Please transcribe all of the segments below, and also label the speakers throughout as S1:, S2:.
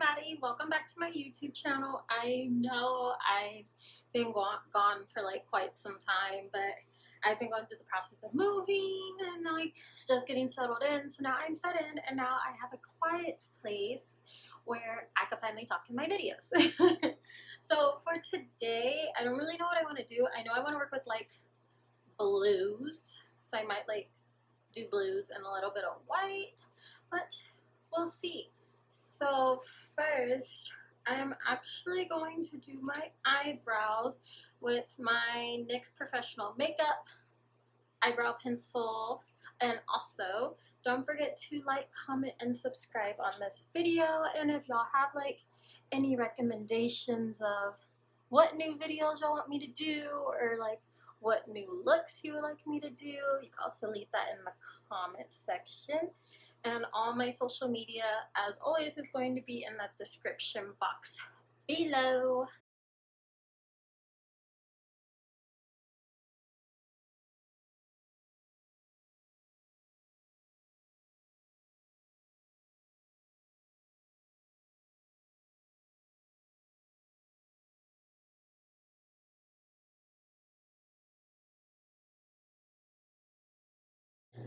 S1: everybody, welcome back to my YouTube channel. I know I've been gone for like quite some time, but I've been going through the process of moving and like just getting settled in. So now I'm set in and now I have a quiet place where I can finally talk in my videos. So for today, I don't really know what I want to do. I know I want to work with like blues, so I might like do blues and a little bit of white, but we'll see. So first, I'm actually going to do my eyebrows with my NYX Professional Makeup eyebrow pencil. And also, don't forget to like, comment, and subscribe on this video. And if y'all have like any recommendations of what new videos y'all want me to do, or like what new looks you would like me to do, you can also leave that in the comment section. And all my social media, as always, is going to be in the description box below.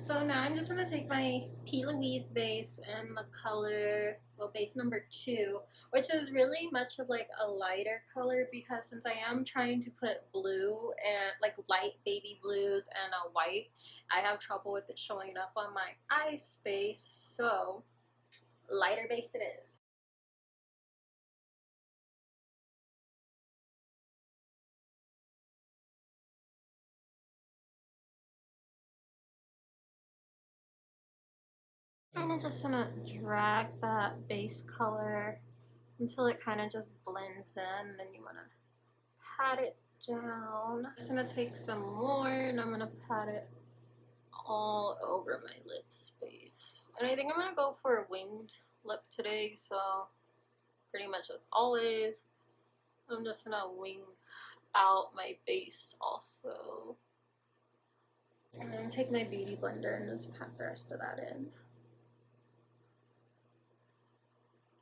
S1: So now I'm just going to take my P.Louise base and the color, well, base number 2, which is really much of like a lighter color, because since I am trying to put blue and like light baby blues and a white, I have trouble with it showing up on my eye space, so lighter base it is. Kind of just gonna drag that base color until it kind of just blends in. Then you want to pat it down. I'm just gonna take some more and I'm gonna pat it all over my lid space. And I think I'm gonna go for a winged lip today, so pretty much as always, I'm just gonna wing out my base also. And then take my beauty blender and just pat the rest of that in.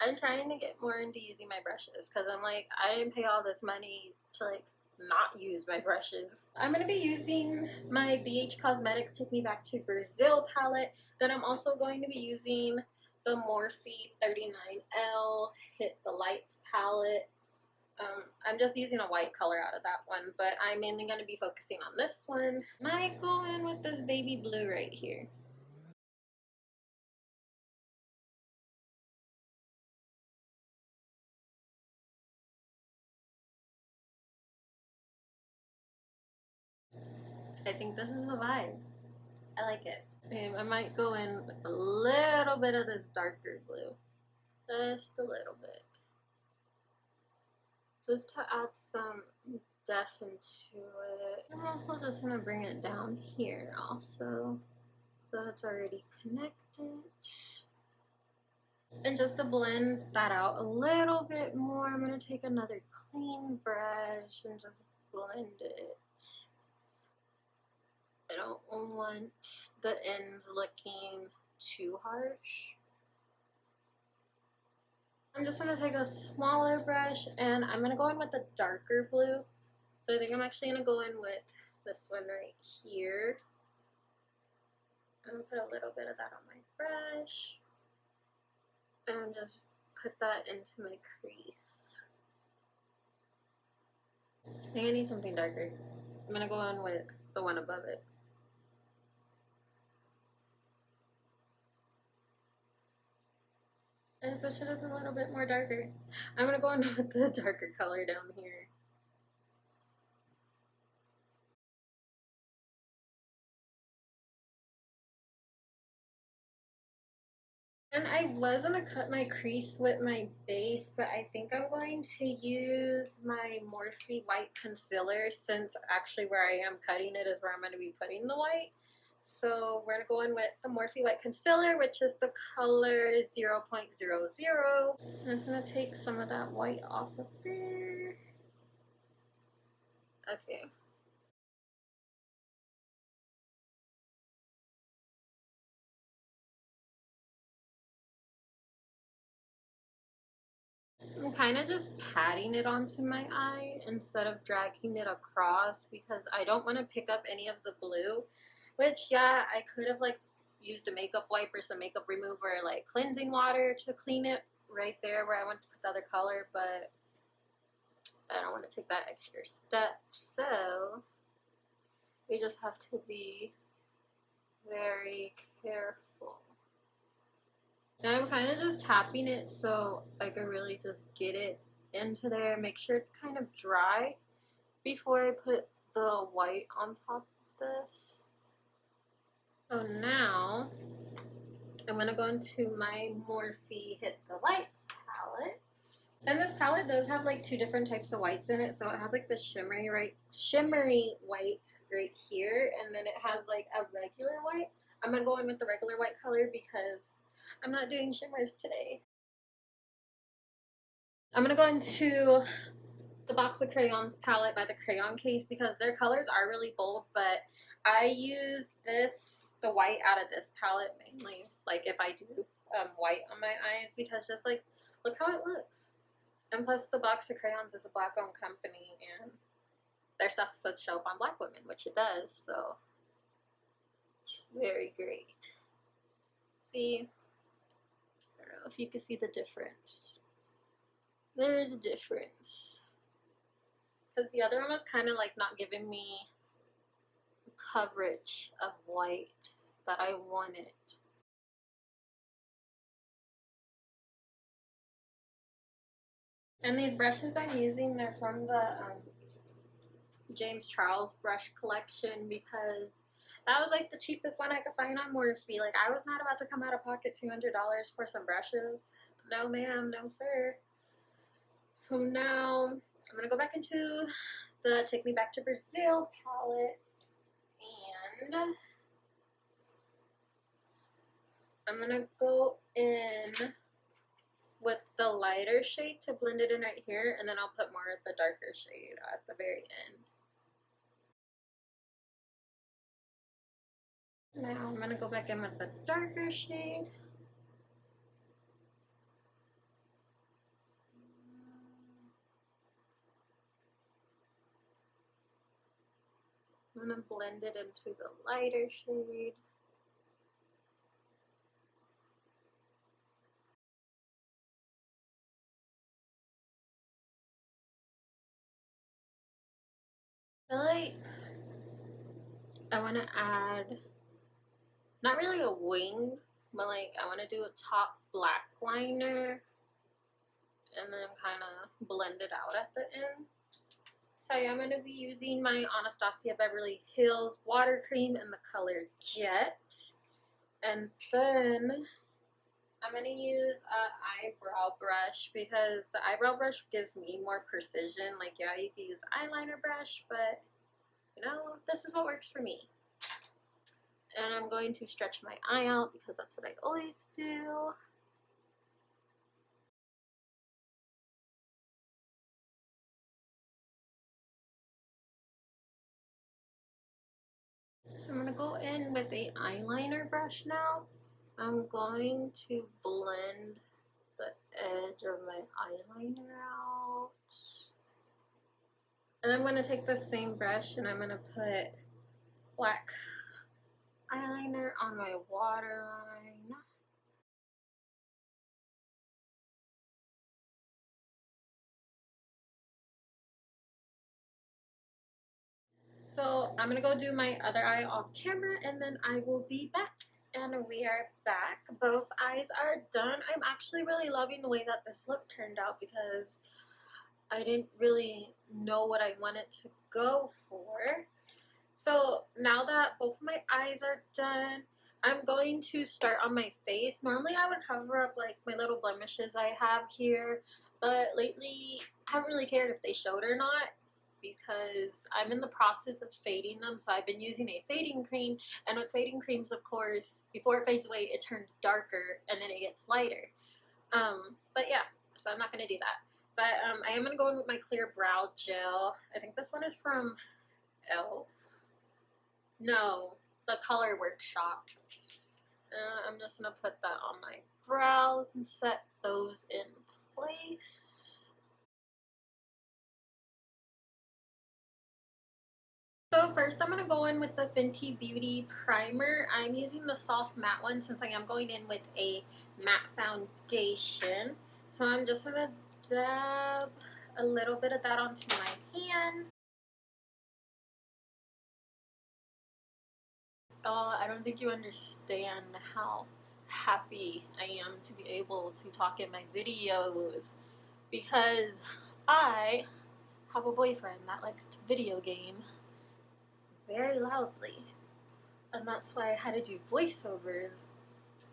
S1: I'm trying to get more into using my brushes because I'm like, I didn't pay all this money to like not use my brushes. I'm going to be using my BH Cosmetics Take Me Back to Brazil palette. Then I'm also going to be using the Morphe 39L Hit the Lights palette. I'm just using a white color out of that one, but I'm mainly going to be focusing on this one. Might go in with this baby blue right here. I think this is a vibe. I like it. I might go in with a little bit of this darker blue. Just a little bit. Just to add some depth into it. I'm also just going to bring it down here also. So it's already connected. And just to blend that out a little bit more, I'm going to take another clean brush and just blend it. I don't want the ends looking too harsh. I'm just going to take a smaller brush and I'm going to go in with a darker blue. So I think I'm actually going to go in with this one right here. I'm going to put a little bit of that on my brush. And just put that into my crease. I think I need something darker. I'm going to go in with the one above it. I just wish it was a little bit more darker. I'm going to go in with the darker color down here. And I was going to cut my crease with my base, but I think I'm going to use my Morphe white concealer, since actually where I am cutting it is where I'm going to be putting the white. So we're going to go in with the Morphe white concealer, which is the color 0.00. I'm just going to take some of that white off of there. Okay. I'm kind of just patting it onto my eye instead of dragging it across because I don't want to pick up any of the blue, which, yeah, I could have like used a makeup wipe or some makeup remover, like cleansing water to clean it right there where I want to put the other color, but I don't want to take that extra step, so we just have to be very careful. Now I'm kind of just tapping it so I can really just get it into there, make sure it's kind of dry before I put the white on top of this. So now I'm going to go into my Morphe Hit the Lights palette. And this palette does have like two different types of whites in it. So it has like the shimmery white right here, and then it has like a regular white. I'm going to go in with the regular white color because I'm not doing shimmers today. I'm going to go into the Box of Crayons palette by the Crayon case because their colors are really bold, but I use the white out of this palette mainly, like if I do white on my eyes, because just like, look how it looks. And plus the Box of Crayons is a black owned company and their stuff is supposed to show up on black women, which it does, so it's very great. See, I don't know if you can see the difference. There is a difference. Because the other one was kind of like not giving me coverage of white that I wanted. And these brushes I'm using, they're from the James Charles brush collection because that was like the cheapest one I could find on Morphe. Like, I was not about to come out of pocket $200 for some brushes. No ma'am, no sir. So now I'm going to go back into the Take Me Back to Brazil palette, and I'm going to go in with the lighter shade to blend it in right here, and then I'll put more of the darker shade at the very end. Now I'm going to go back in with the darker shade. I'm going to blend it into the lighter shade. I feel like I want to add, not really a wing, but like I want to do a top black liner and then kind of blend it out at the end. So yeah, I'm going to be using my Anastasia Beverly Hills water cream in the color Jet. And then I'm going to use an eyebrow brush because the eyebrow brush gives me more precision. Like, yeah, you can use eyeliner brush, but you know, this is what works for me. And I'm going to stretch my eye out because that's what I always do. So I'm going to go in with a eyeliner brush now. I'm going to blend the edge of my eyeliner out. And I'm going to take the same brush and I'm going to put black eyeliner on my waterline. So I'm going to go do my other eye off camera and then I will be back. And we are back. Both eyes are done. I'm actually really loving the way that this look turned out because I didn't really know what I wanted to go for. So now that both of my eyes are done, I'm going to start on my face. Normally I would cover up like my little blemishes I have here, but lately I haven't really cared if they showed or not because I'm in the process of fading them. So I've been using a fading cream, and with fading creams, of course, before it fades away it turns darker and then it gets lighter. But yeah, so I'm not going to do that. But I am going to go in with my clear brow gel. I think this one is from ELF. No, the Color Workshop. I'm just going to put that on my brows and set those in place. So first I'm going to go in with the Fenty Beauty Primer. I'm using the soft matte one since I am going in with a matte foundation. So I'm just going to dab a little bit of that onto my hand. I don't think you understand how happy I am to be able to talk in my videos because I have a boyfriend that likes to video game very loudly, and that's why I had to do voiceovers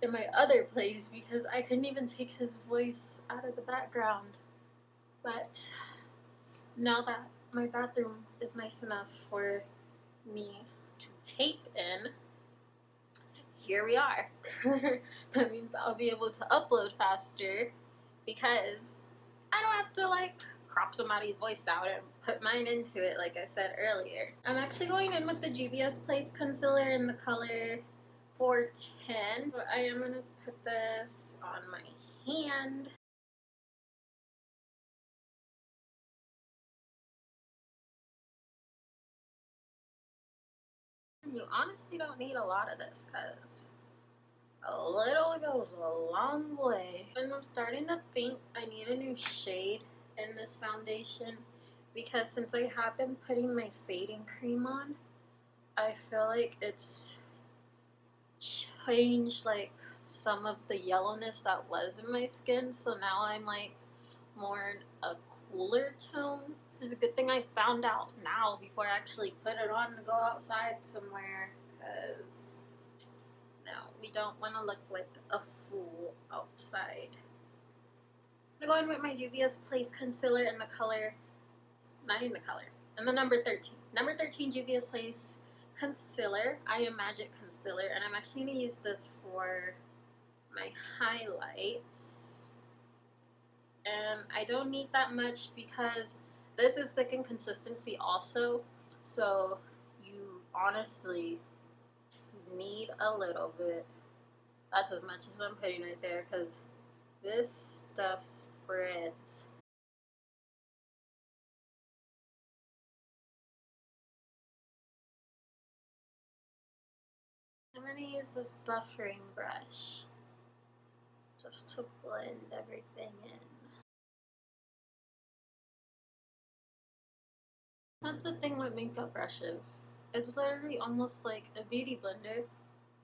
S1: in my other place because I couldn't even take his voice out of the background. But now that my bathroom is nice enough for me to tape in, here we are. That means I'll be able to upload faster because I don't have to like crop somebody's voice out and put mine into it like I said earlier. I'm actually going in with the Juvia's Place concealer in the color 410. But I am going to put this on my hand. You honestly don't need a lot of this because a little goes a long way. And I'm starting to think I need a new shade in this foundation because since I have been putting my fading cream on, I feel like it's changed like some of the yellowness that was in my skin. So now I'm like more in a cooler tone. It's a good thing I found out now before I actually put it on to go outside somewhere because no, we don't want to look like a fool outside. I'm going with my Juvia's Place concealer in the color, not in the color, in the number 13. Number 13 Juvia's Place concealer. I Am Magic concealer, and I'm actually going to use this for my highlights. And I don't need that much because this is thick in consistency also, so you honestly need a little bit. That's as much as I'm putting right there because this stuff spreads. I'm going to use this buffering brush just to blend everything in. That's the thing with makeup brushes. It's literally almost like a beauty blender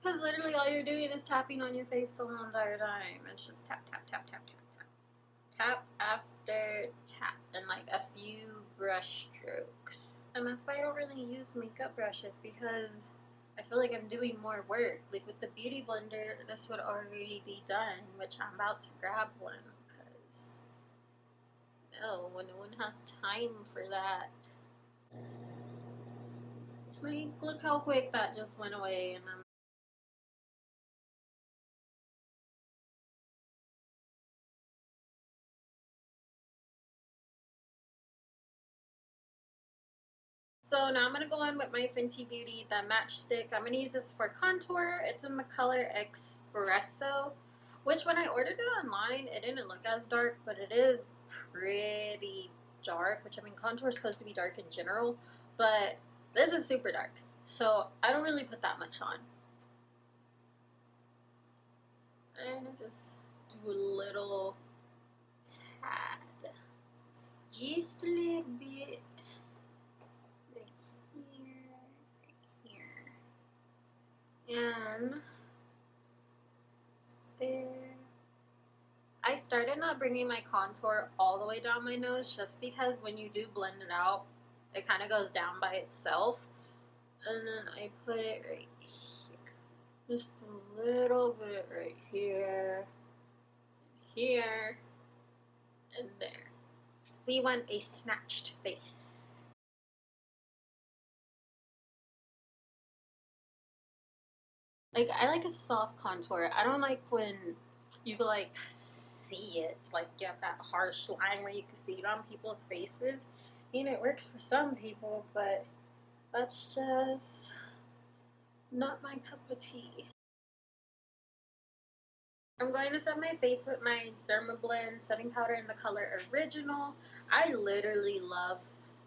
S1: because literally all you're doing is tapping on your face the whole entire time. It's just tap, tap, tap, tap, tap, tap. Tap after tap and like a few brush strokes. And that's why I don't really use makeup brushes because I feel like I'm doing more work. Like with the beauty blender, this would already be done, which I'm about to grab one because no one has time for that. Like, look how quick that just went away, and so now I'm going to go in with my Fenty Beauty, the matchstick. I'm going to use this for contour. It's in the color Espresso, which when I ordered it online, it didn't look as dark, but it is pretty dark, which I mean, contour is supposed to be dark in general, but this is super dark, so I don't really put that much on. And I just do a little tad. Just a little bit. And there. I started not bringing my contour all the way down my nose just because when you do blend it out, it kind of goes down by itself. And then I put it right here. Just a little bit right here, here, and there. We want a snatched face. Like, I like a soft contour. I don't like when you like see it. Like, you have that harsh line where you can see it on people's faces. I mean, it works for some people, but that's just not my cup of tea. I'm going to set my face with my Dermablend setting powder in the color Original. I literally love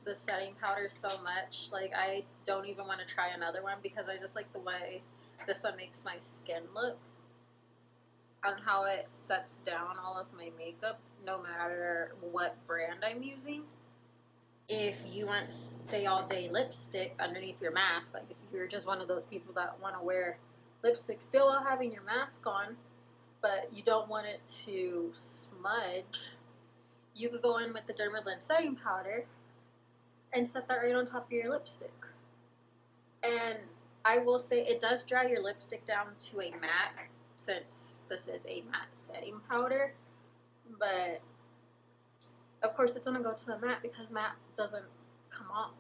S1: the setting powder so much. Like, I don't even want to try another one because I just like the way this one makes my skin look and how it sets down all of my makeup no matter what brand I'm using. If you want stay all day lipstick underneath your mask, like if you're just one of those people that want to wear lipstick still while having your mask on, but you don't want it to smudge, you could go in with the Dermablend setting powder and set that right on top of your lipstick. And I will say it does dry your lipstick down to a matte, since this is a matte setting powder, but of course it's gonna go to a matte because matte doesn't come off,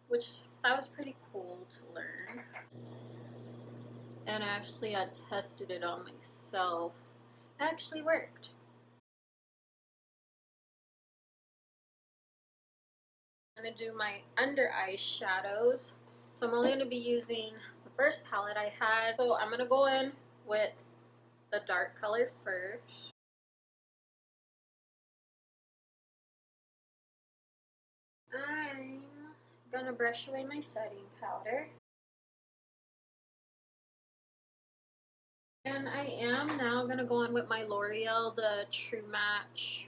S1: which that was pretty cool to learn. And actually I tested it on myself. It actually worked. I'm gonna do my under eye shadows. So I'm only gonna be using the first palette I had. So I'm gonna go in with the dark color first. I'm gonna brush away my setting powder. And I am now gonna go in with my L'Oreal, the True Match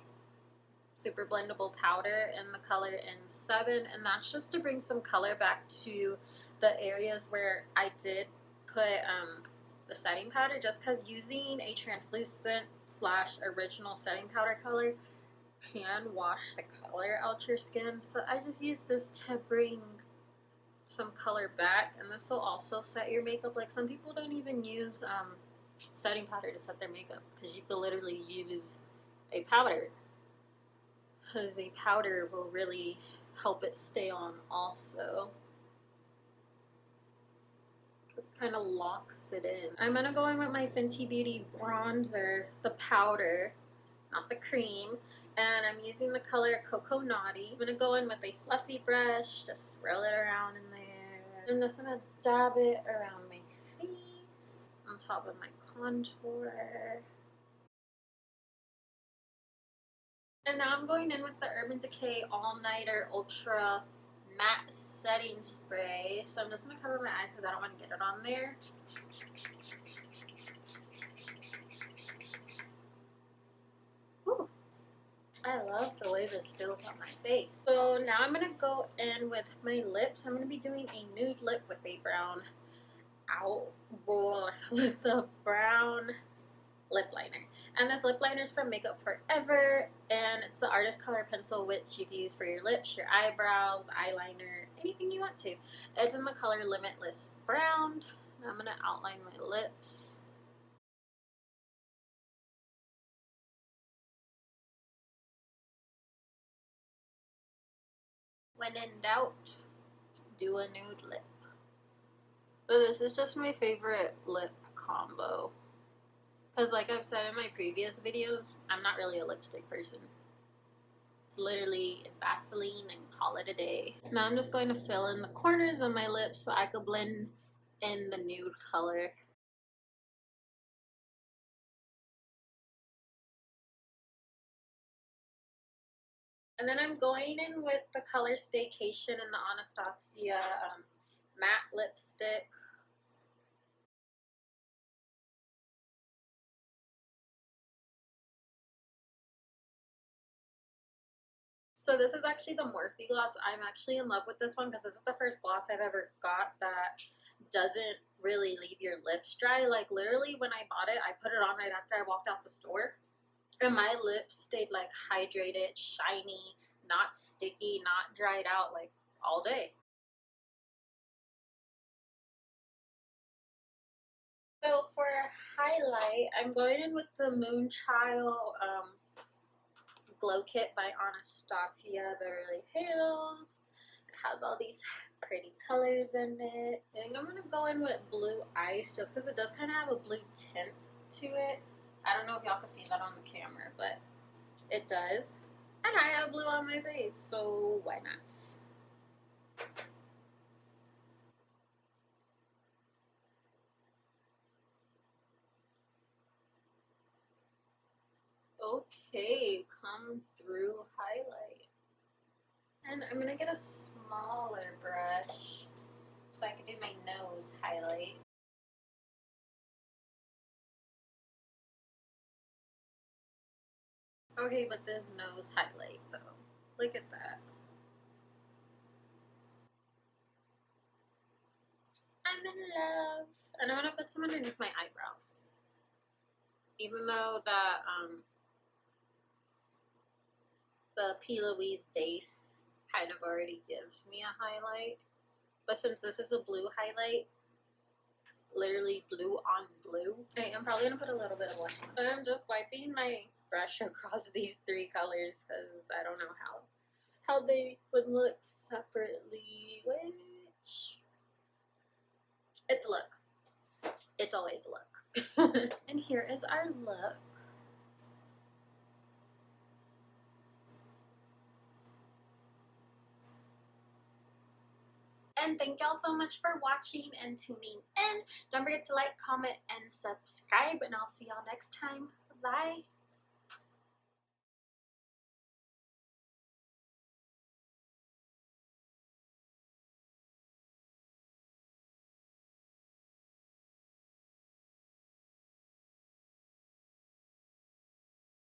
S1: Super-Blendable powder in the color N7, and that's just to bring some color back to the areas where I did put the setting powder, just because using a translucent / original setting powder color can wash the color out your skin. So I just use this to bring some color back, and this will also set your makeup. Like, some people don't even use setting powder to set their makeup because you could literally use a powder, because a powder will really help it stay on also. It kind of locks it in. I'm gonna go in with my Fenty Beauty bronzer, the powder, not the cream, and I'm using the color Coco Naughty. I'm gonna go in with a fluffy brush, just swirl it around in there. I'm just gonna dab it around my face, on top of my contour. And now I'm going in with the Urban Decay All Nighter Ultra Matte Setting Spray. So I'm just going to cover my eyes because I don't want to get it on there. Ooh, I love the way this feels on my face. So now I'm going to go in with my lips. I'm going to be doing a nude lip with a brown with a brown lip liner. And this lip liner is from Makeup Forever, and it's the Artist Color Pencil, which you can use for your lips, your eyebrows, eyeliner, anything you want to. It's in the color Limitless Brown. I'm going to outline my lips. When in doubt, do a nude lip. So this is just my favorite lip combo. Because like I've said in my previous videos, I'm not really a lipstick person. It's literally Vaseline and call it a day. Now I'm just going to fill in the corners of my lips so I could blend in the nude color. And then I'm going in with the color Staycation in the Anastasia matte lipstick. So this is actually the Morphe gloss. I'm actually in love with this one because this is the first gloss I've ever got that doesn't really leave your lips dry. Like, literally when I bought it, I put it on right after I walked out the store, and my lips stayed like hydrated, shiny, not sticky, not dried out, like all day. So for highlight, I'm going in with the Moonchild Glow Kit by Anastasia Beverly Hills. It has all these pretty colors in it. I think I'm going to go in with Blue Ice just because it does kind of have a blue tint to it. I don't know if y'all can see that on the camera, but it does. And I have blue on my face, so why not? Okay, come through highlight. And I'm gonna get a smaller brush so I can do my nose highlight. Okay, but this nose highlight though. Look at that. I'm in love. And I'm gonna put some underneath my eyebrows. Even though the P.Louise base kind of already gives me a highlight. But since this is a blue highlight, literally blue on blue, okay, I'm probably gonna put a little bit of blush on. But I'm just wiping my brush across these three colors because I don't know how they would look separately, which it's a look. It's always a look. And here is our look. And thank y'all so much for watching and tuning in. Don't forget to like, comment, and subscribe. And I'll see y'all next time. Bye.